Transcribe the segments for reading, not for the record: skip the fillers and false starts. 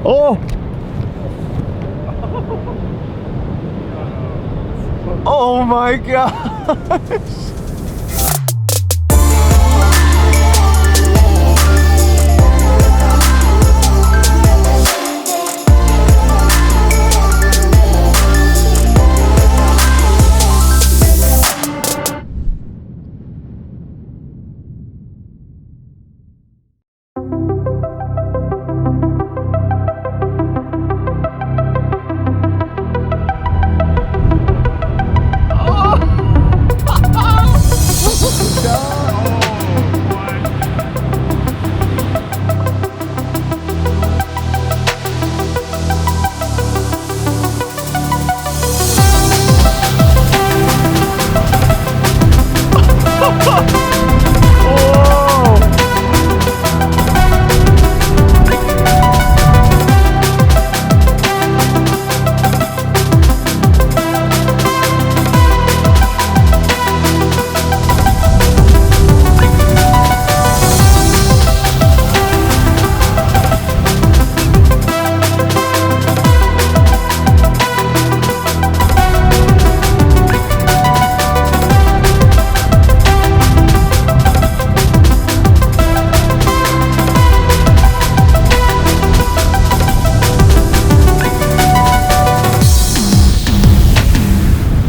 Oh! Oh my gosh!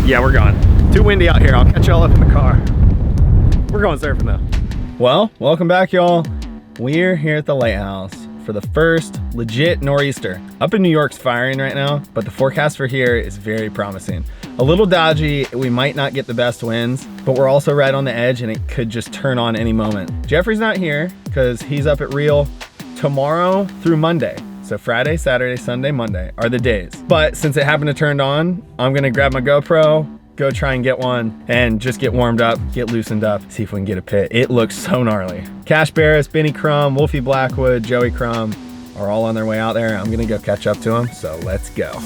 Yeah, we're gone. Too windy out here. I'll catch y'all up in the car. We're going surfing though. Well, welcome back, y'all. We're here at the lighthouse for the first legit nor'easter. Up in New York's firing right now, but the forecast for here is very promising. A little dodgy, we might not get the best winds, but we're also right on the edge and it could just turn on any moment. Jeffrey's not here because he's up at Reel tomorrow through Monday. So Friday, Saturday, Sunday, Monday are the days. But since it happened to turn on, I'm gonna grab my GoPro, go try and get one, and just get warmed up, get loosened up, see if we can get a pit. It looks so gnarly. Cash Barris, Benny Crumb, Wolfie Blackwood, Joey Crumb are all on their way out there. I'm gonna go catch up to them, so let's go.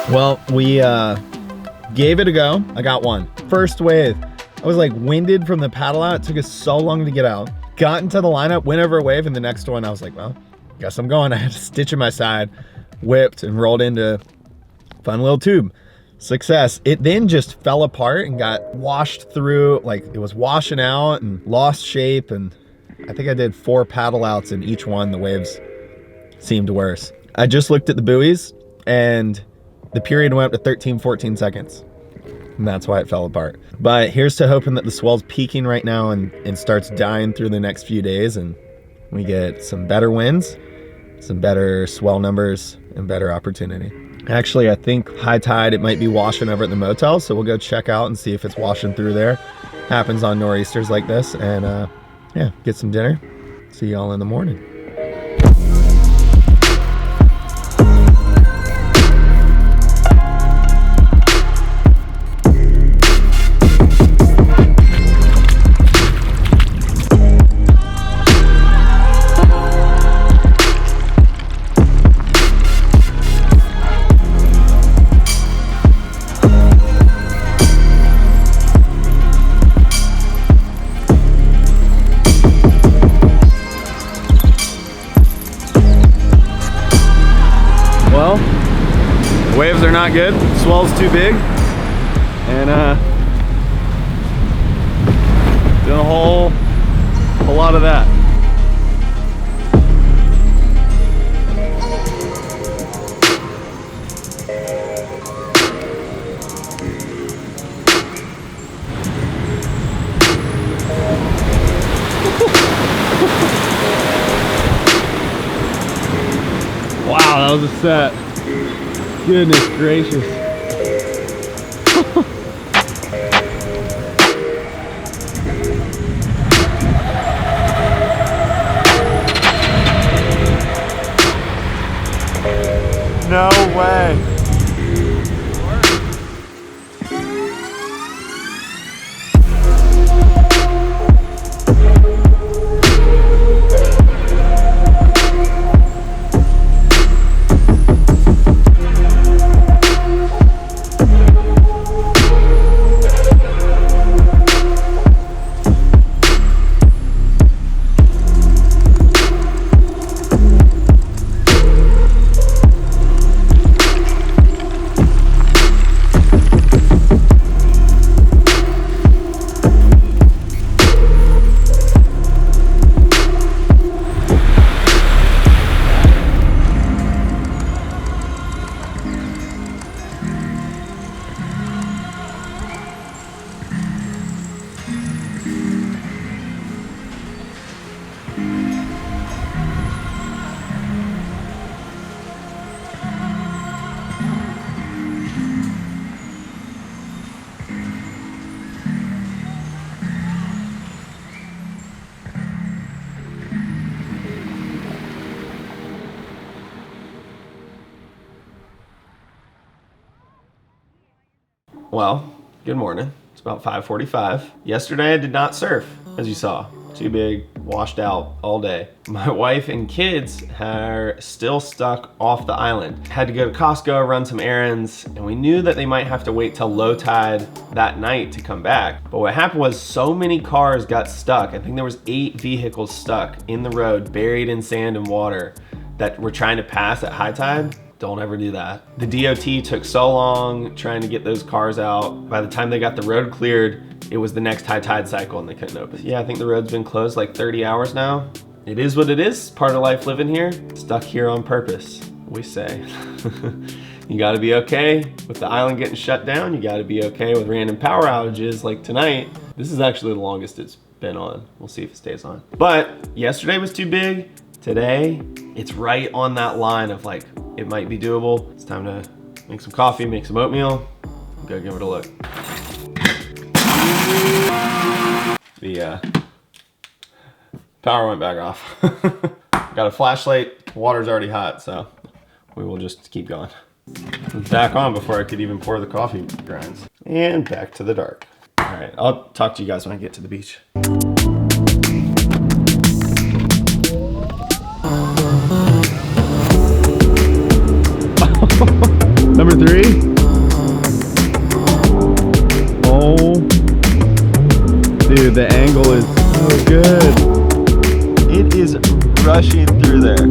Well, we gave it a go. I got one. First wave. I was like winded from the paddle out. It took us so long to get out. Got into the lineup, went over a wave, and the next one I was like, well, guess I'm going. I had a stitch in my side, whipped and rolled into fun little tube. Success. It then just fell apart and got washed through, like it was washing out and lost shape. And I think I did 4 paddle outs and each one the waves seemed worse. I just looked at the buoys and the period went up to 13, 14 seconds. And that's why it fell apart. But here's to hoping that the swell's peaking right now and starts dying through the next few days and we get some better winds, some better swell numbers, and better opportunity. Actually, I think high tide, it might be washing over at the motel, so we'll go check out and see if it's washing through there. Happens on nor'easters like this, and yeah, get some dinner. See y'all in the morning. Waves are not good, swell's too big, and of that. Wow, that was a set. Goodness gracious. No way. Well, good morning. It's about 5:45. Yesterday I did not surf, as you saw. Too big, washed out all day. My wife and kids are still stuck off the island. Had to go to Costco, run some errands, and we knew that they might have to wait till low tide that night to come back. But what happened was so many cars got stuck. I think there was 8 vehicles stuck in the road, buried in sand and water that were trying to pass at high tide. Don't ever do that. The DOT took so long trying to get those cars out. By the time they got the road cleared, it was the next high tide cycle and they couldn't open. Yeah, I think the road's been closed like 30 hours now. It is what it is, part of life living here. Stuck here on purpose, we say. You gotta be okay with the island getting shut down. You gotta be okay with random power outages like tonight. This is actually the longest it's been on. We'll see if it stays on. But yesterday was too big. Today, it's right on that line of like, it might be doable. It's time to make some coffee, make some oatmeal, go give it a look. The power went back off. Got a flashlight, water's already hot, so we will just keep going. Back on before I could even pour the coffee grinds. And back to the dark. All right, I'll talk to you guys when I get to the beach. Number 3. Oh, dude, the angle is so good. It is rushing through there.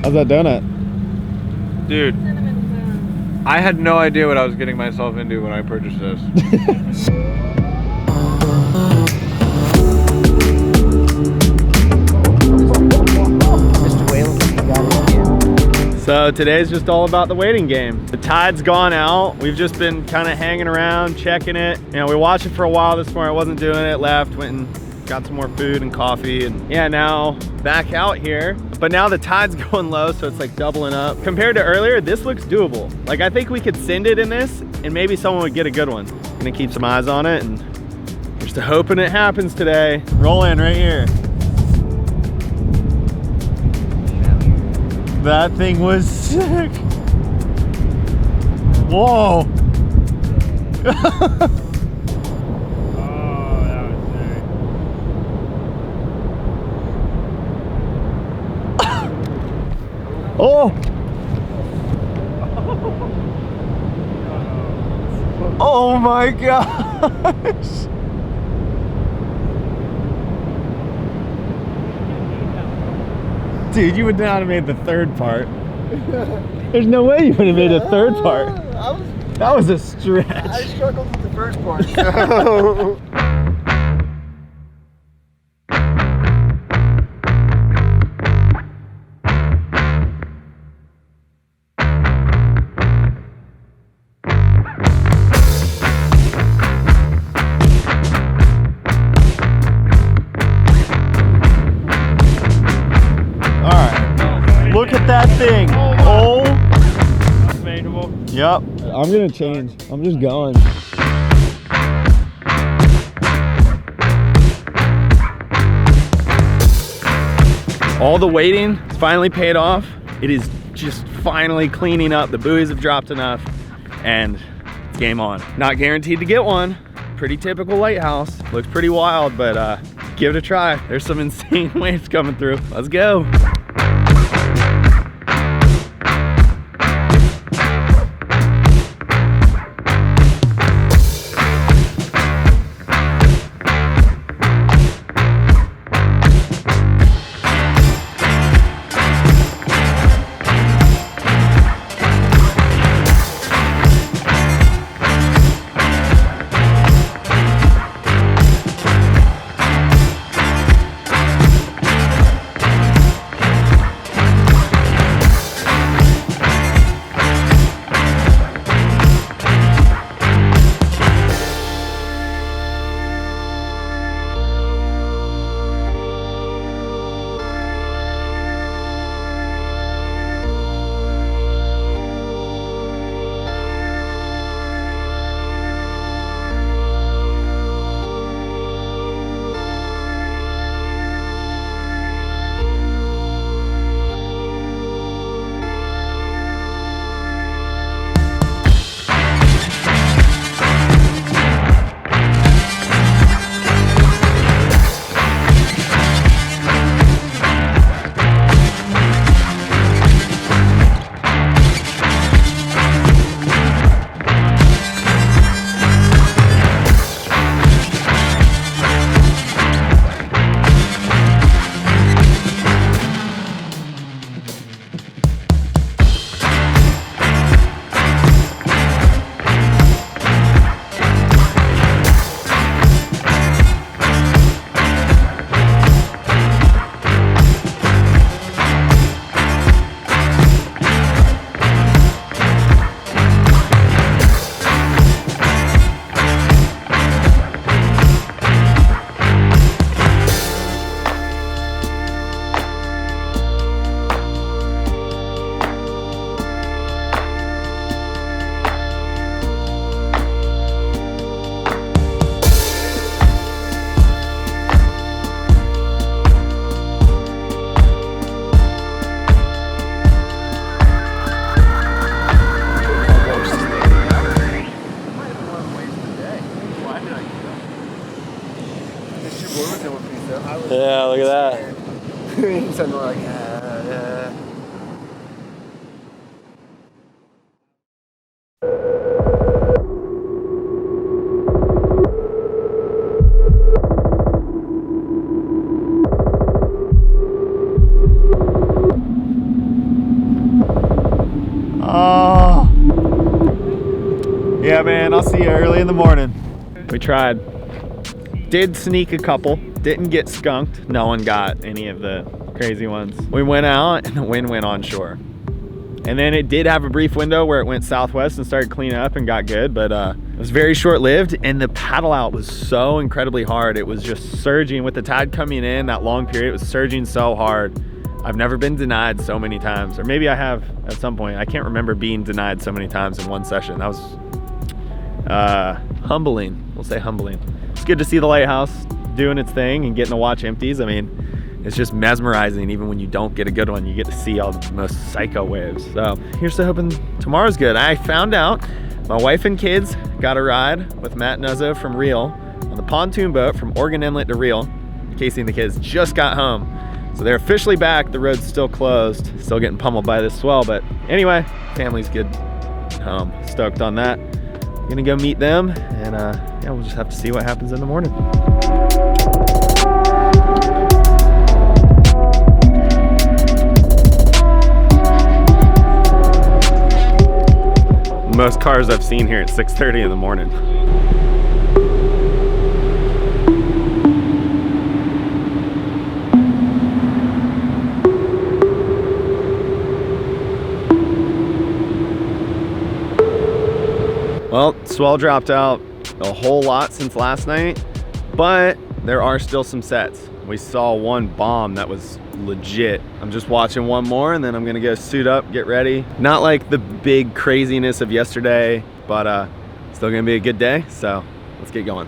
How's that donut? Dude, I had no idea what I was getting myself into when I purchased this. So today's just all about the waiting game. The tide's gone out. We've just been kind of hanging around, checking it. You know, we watched it for a while this morning. I wasn't doing it, left, went and got some more food and coffee, and yeah, now back out here. But now the tide's going low, so it's like doubling up. Compared to earlier, this looks doable. Like, I think we could send it in this and maybe someone would get a good one. Gonna keep some eyes on it and just hoping it happens today. Roll in right here. That thing was sick. Whoa. Oh! Oh my gosh! Dude, you would not have made the third part. There's no way you would have made a third part. That was a stretch. I struggled with the first part. So. Look at that thing. Oh. Unmanageable. Yep. I'm gonna change. I'm just going. All the waiting has finally paid off. It is just finally cleaning up. The buoys have dropped enough and it's game on. Not guaranteed to get one. Pretty typical lighthouse. Looks pretty wild, but give it a try. There's some insane waves coming through. Let's go. Yeah, look at that. So we're like, yeah. Oh. Yeah, man, I'll see you early in the morning. We tried. Did sneak a couple. Didn't get skunked. No one got any of the crazy ones. We went out and the wind went onshore. And then it did have a brief window where it went southwest and started cleaning up and got good, but it was very short-lived, and the paddle out was so incredibly hard. It was just surging with the tide coming in, that long period, it was surging so hard. I've never been denied so many times, or maybe I have at some point. I can't remember being denied so many times in one session. That was humbling, we'll say humbling. It's good to see the lighthouse doing its thing and getting to watch empties. I mean, it's just mesmerizing. Even when you don't get a good one, you get to see all the most psycho waves. So here's to hoping tomorrow's good. I found out my wife and kids got a ride with Matt Nuzzo from Reel on the pontoon boat from Oregon Inlet to Reel. Casey and the kids just got home. So they're officially back. The road's still closed. Still getting pummeled by this swell, but anyway, family's good home. Stoked on that. Gonna go meet them, and yeah, we'll just have to see what happens in the morning. most cars I've seen here at 6:30 in the morning. Well, swell dropped out a whole lot since last night, but there are still some sets. We saw one bomb that was legit. I'm just watching one more and then I'm gonna go suit up, get ready. Not like the big craziness of yesterday, but still gonna be a good day, so let's get going.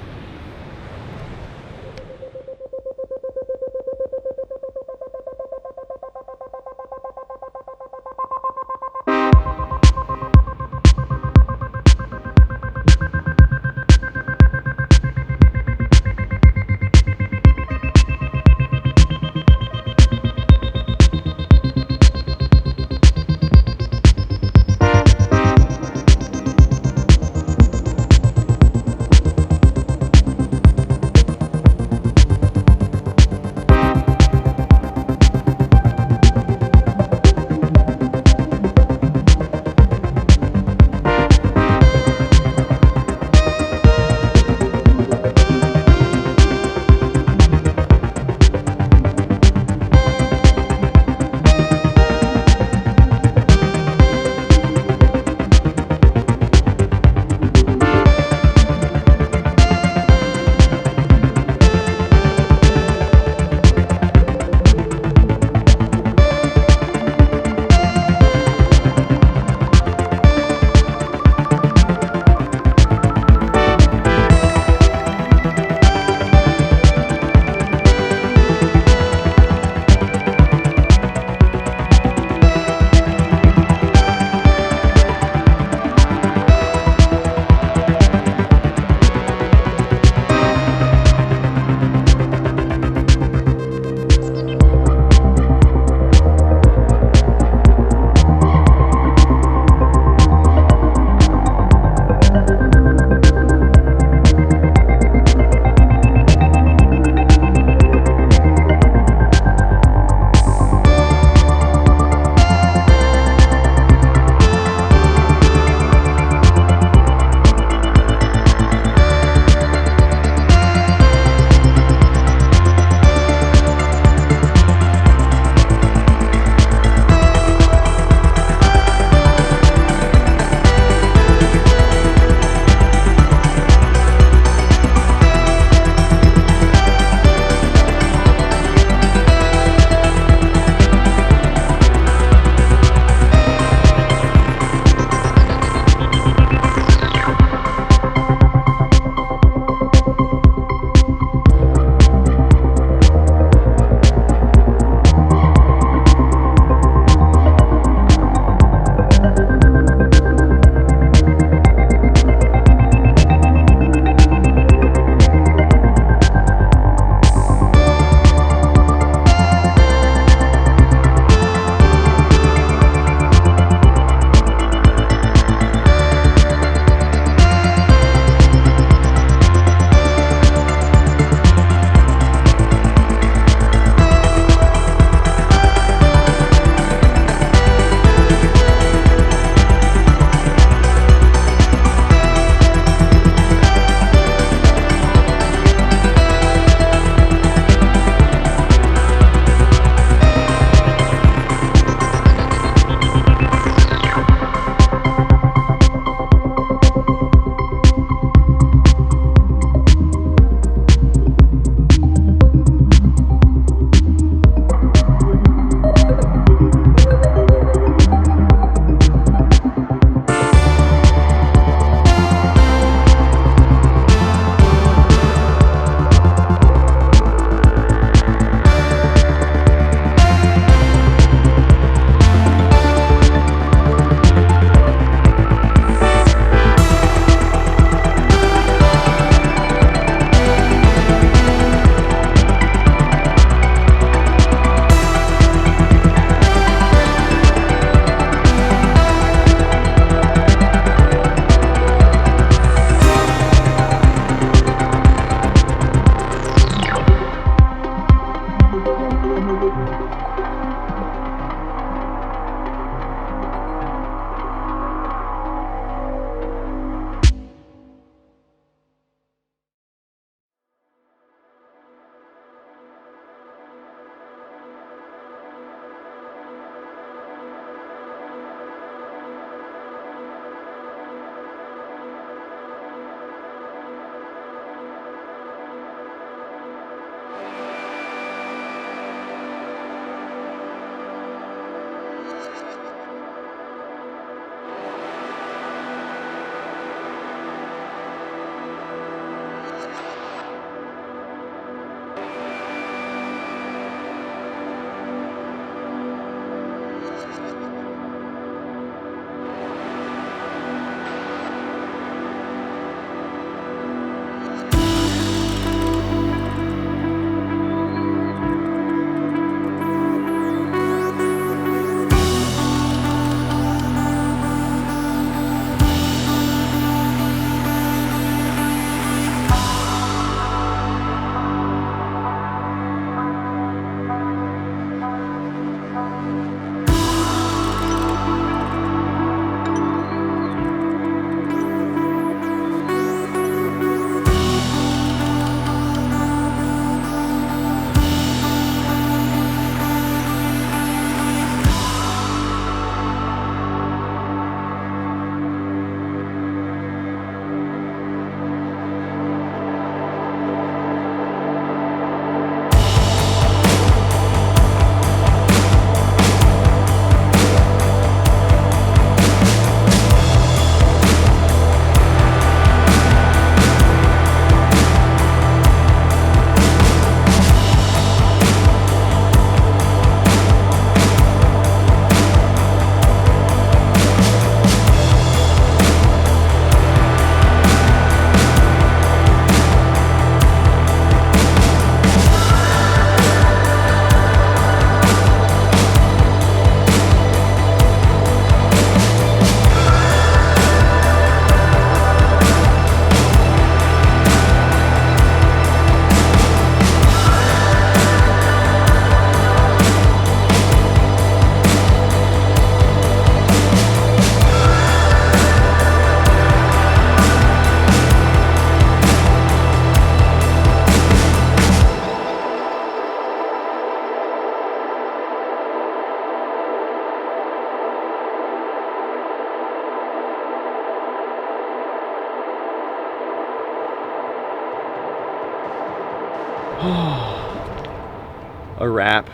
A wrap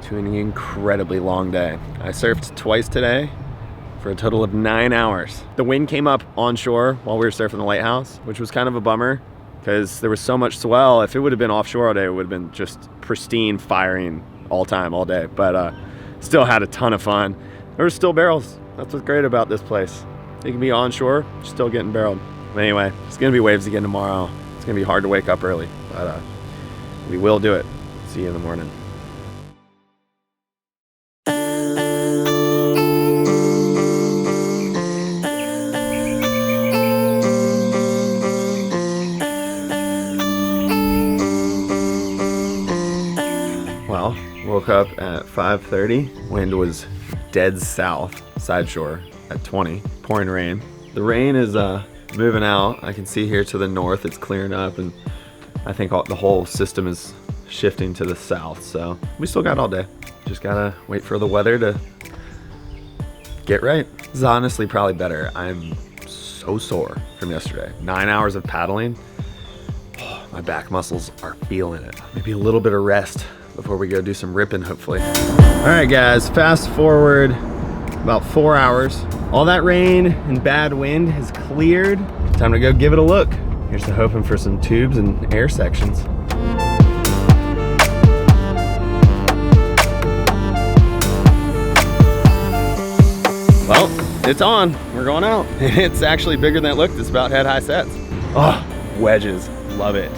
to an incredibly long day. I surfed twice today for a total of 9 hours. The wind came up onshore while we were surfing the lighthouse, which was kind of a bummer because there was so much swell. If it would have been offshore all day, it would have been just pristine firing all time, all day. But still had a ton of fun. There were still barrels. That's what's great about this place. You can be onshore, still getting barreled. But anyway, it's gonna be waves again tomorrow. It's gonna be hard to wake up early, but we will do it. See you in the morning. Well, woke up at 5:30. Wind was dead south, side shore at 20, pouring rain. The rain is moving out. I can see here to the north, it's clearing up, and I think the whole system is shifting to the south. So we still got all day. Just gotta wait for the weather to get right. This is honestly probably better. I'm so sore from yesterday. 9 hours of paddling. Oh, my back muscles are feeling it. Maybe a little bit of rest before we go do some ripping, hopefully. All right, guys, fast forward about 4 hours. All that rain and bad wind has cleared. Time to go give it a look. Here's to hoping for some tubes and air sections. Well, it's on. We're going out. It's actually bigger than it looked. It's about head high sets. Oh, wedges. Love it.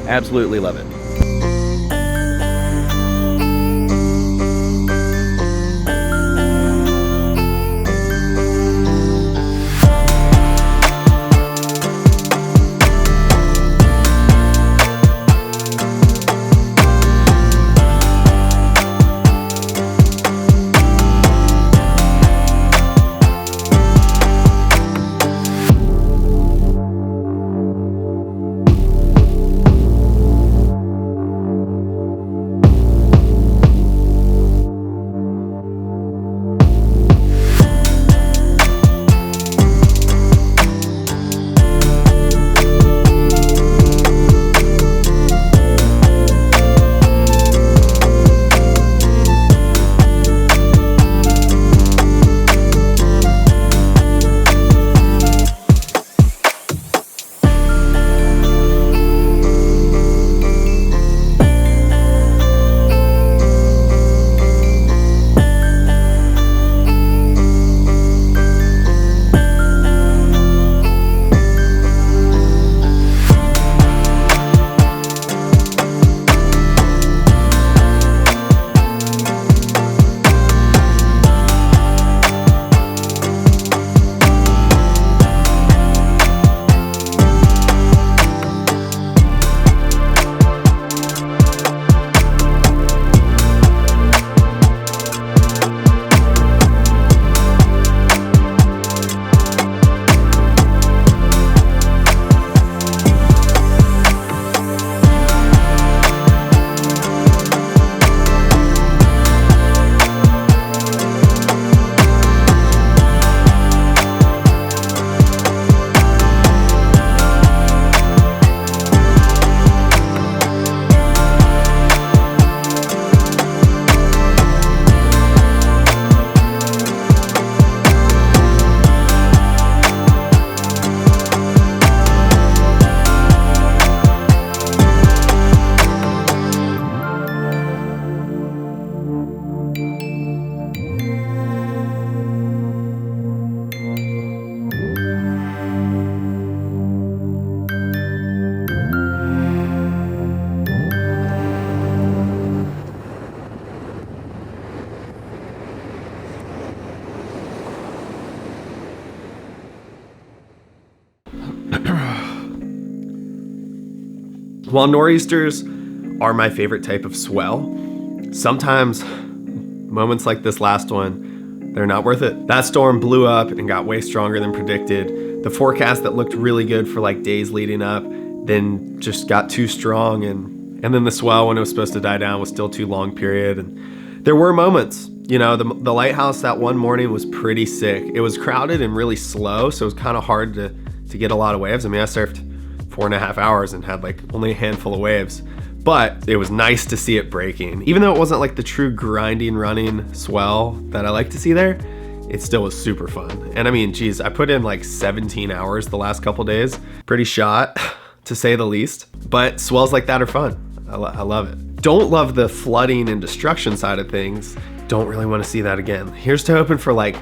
Absolutely love it. While nor'easters are my favorite type of swell, sometimes moments like this last one, they're not worth it. That storm blew up and got way stronger than predicted. The forecast that looked really good for like days leading up then just got too strong, and then the swell, when it was supposed to die down, was still too long period. And there were moments, you know, the lighthouse that one morning was pretty sick. It was crowded and really slow, so it was kind of hard to get a lot of waves. I mean, I surfed 4.5 hours and had like only a handful of waves, But it was nice to see it breaking. Even though it wasn't like the true grinding, running swell that I like to see there, it still was super fun. And I mean, geez, I put in like 17 hours the last couple days. Pretty shot, to say the least. But swells like that are fun. I love it. Don't love the flooding and destruction side of things. Don't really want to see that again. Here's to hoping for like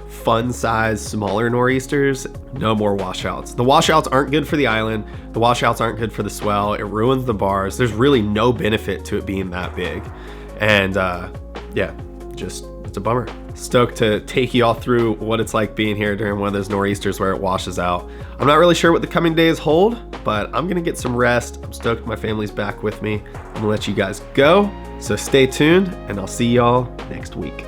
fun size, smaller nor'easters, no more washouts. The washouts aren't good for the island. The washouts aren't good for the swell. It ruins the bars. There's really no benefit to it being that big. And yeah, just, it's a bummer. Stoked to take you all through what it's like being here during one of those nor'easters where it washes out. I'm not really sure what the coming days hold, but I'm gonna get some rest. I'm stoked my family's back with me. I'm gonna let you guys go. So stay tuned and I'll see y'all next week.